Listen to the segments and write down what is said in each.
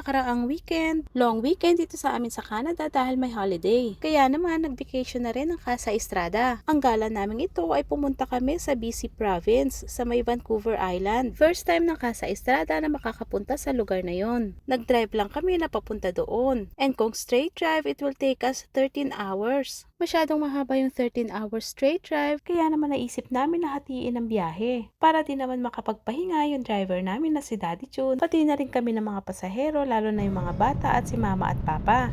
nakaraang weekend, long weekend dito sa amin sa Canada dahil may holiday. Kaya naman nag-vacation na rin ang Casa Estrada. Ang gala namin ito ay pumunta kami sa BC Province sa may Vancouver Island. First time ng Casa Estrada na makakapunta sa lugar na yon. Nag-drive lang kami na papunta doon. And kung straight drive, it will take us 13 hours. Masyadong mahaba yung 13 hours straight drive, kaya naman naisip namin na hatiin ang biyahe. Para din naman makapagpahinga yung driver namin na si Daddy June, pati na rin kami ng mga pasahero, lalo na yung mga bata at si Mama at Papa.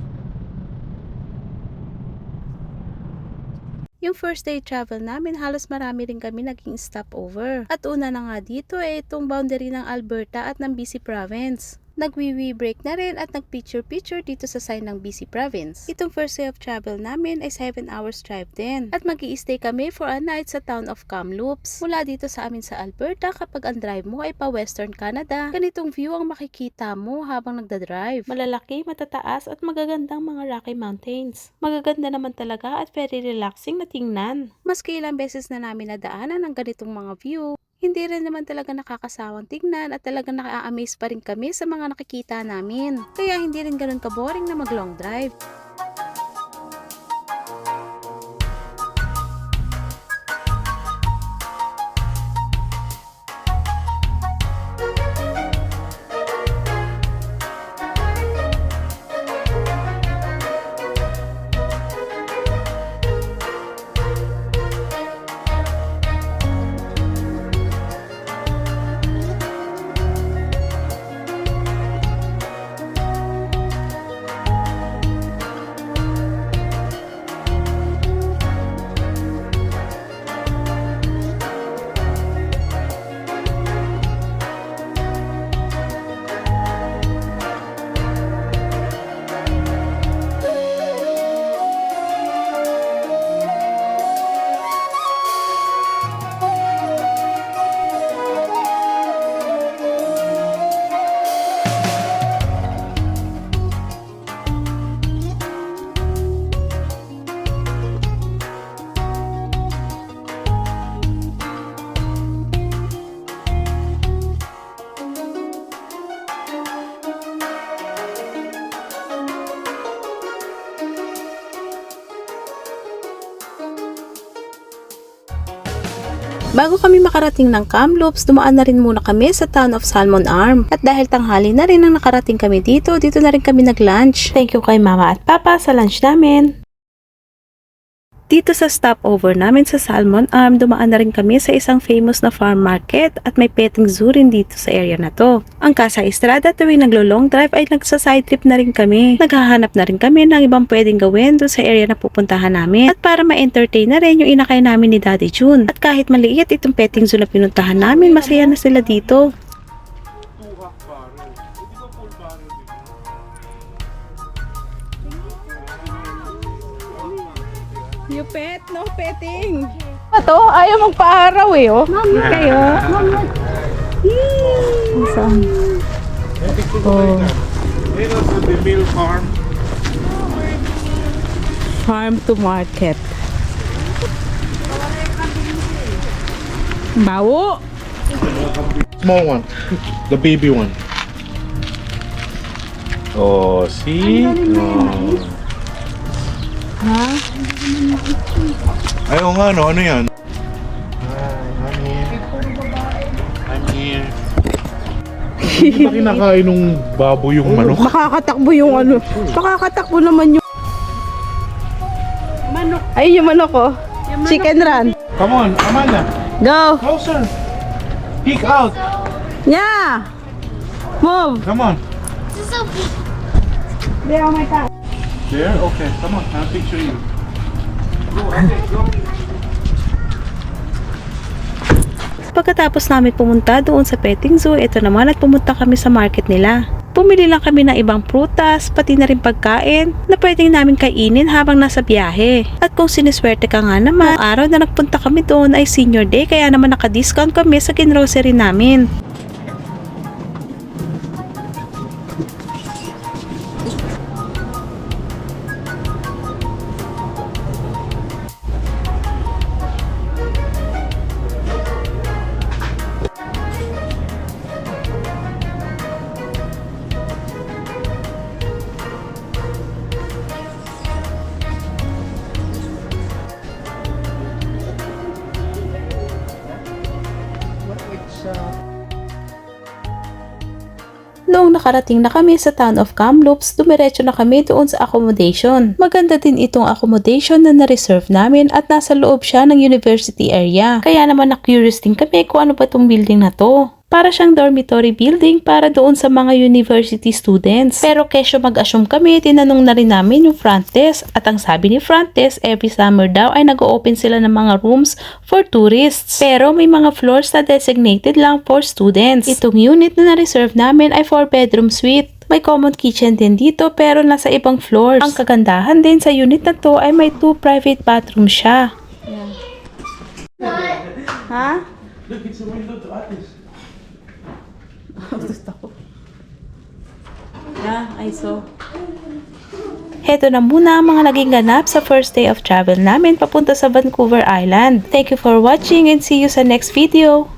Yung first day travel namin, halos marami rin kami naging stopover. At una na nga dito itong boundary ng Alberta at ng BC Province. Nag-wee break na rin at nag-picture dito sa sign ng BC Province. Itong first day of travel namin ay 7 hours drive din. At mag-i-stay kami for a night sa town of Kamloops. Mula dito sa amin sa Alberta, kapag ang drive mo ay pa Western Canada, ganitong view ang makikita mo habang nagda-drive. Malalaki, matataas at magagandang mga Rocky Mountains. Magaganda naman talaga at very relaxing na tingnan. Maski ilang beses na namin nadaanan ang ganitong mga view, hindi rin naman talaga nakakasawang tignan at talagang naka-amaze pa rin kami sa mga nakikita namin. Kaya hindi rin ganun ka-boring na mag-long drive. Bago kami makarating ng Kamloops, dumaan na rin muna kami sa town of Salmon Arm. At dahil tanghali na rin nang nakarating kami dito na rin kami nag-lunch. Thank you kay Mama at Papa sa lunch namin. Dito sa stopover namin sa Salmon Arm, dumaan na rin kami sa isang famous na farm market at may petting zoo rin dito sa area na to. Ang Casa Estrada tuwing naglo-long drive ay nagsa-side trip na rin kami. Naghahanap na rin kami ng ibang pwedeng gawin doon sa area na pupuntahan namin. At para ma-entertain na rin yung inakay namin ni Daddy June. At kahit maliit itong petting zoo na pinuntahan namin, masaya na sila dito. You pet, no petting. Ito, ayaw magpa-araw eh, oh. Mami kayo. Mami. Saan? Oh. Ito sa the mill farm. Farm to market. Bawo. Small one. The baby one. Oh, see? Oh. Ha? Ay, oo nga, no? Ano yan? I'm here. I'm here. Hindi ba kinakain ng baboy yung manok? Makakatakbo yung ano. Makakatakbo naman yung manok. Ay, yung manok oh. Yung chicken run. Come on, Amanda. Go. Closer. Peek out. Yeah. Move. Come on. There, oh my God. There? Okay, come on. I'll picture you. Go, okay, go. Pagkatapos namin pumunta doon sa petting zoo, ito naman at pumunta kami sa market nila. Bumili lang kami ng ibang prutas, pati na rin pagkain na pwedeng namin kainin habang nasa biyahe. At kung siniswerte ka nga naman, ang araw na nagpunta kami doon ay senior day, kaya naman naka-discount kami sa grocery namin. nung nakarating na kami sa town of Kamloops, dumiretso na kami doon sa accommodation. Maganda din itong accommodation na na-reserve namin at nasa loob siya ng university area. Kaya naman na-curious din kami kung ano ba itong building na to. Para siyang dormitory building para doon sa mga university students. Pero kesyo mag-assume kami, tinanong na rin namin yung front desk. At ang sabi ni front desk, every summer daw ay nag-open sila ng mga rooms for tourists. Pero may mga floors na designated lang for students. Itong unit na na-reserve namin ay 4-bedroom suite. May common kitchen din dito pero nasa ibang floors. Ang kagandahan din sa unit na to ay may 2 private bathrooms siya. Ha? Look, it's a window to Atis. Yeah, I saw. Heto na muna ang mga naging ganap sa first day of travel namin papunta sa Vancouver Island. Thank you for watching and see you sa next video.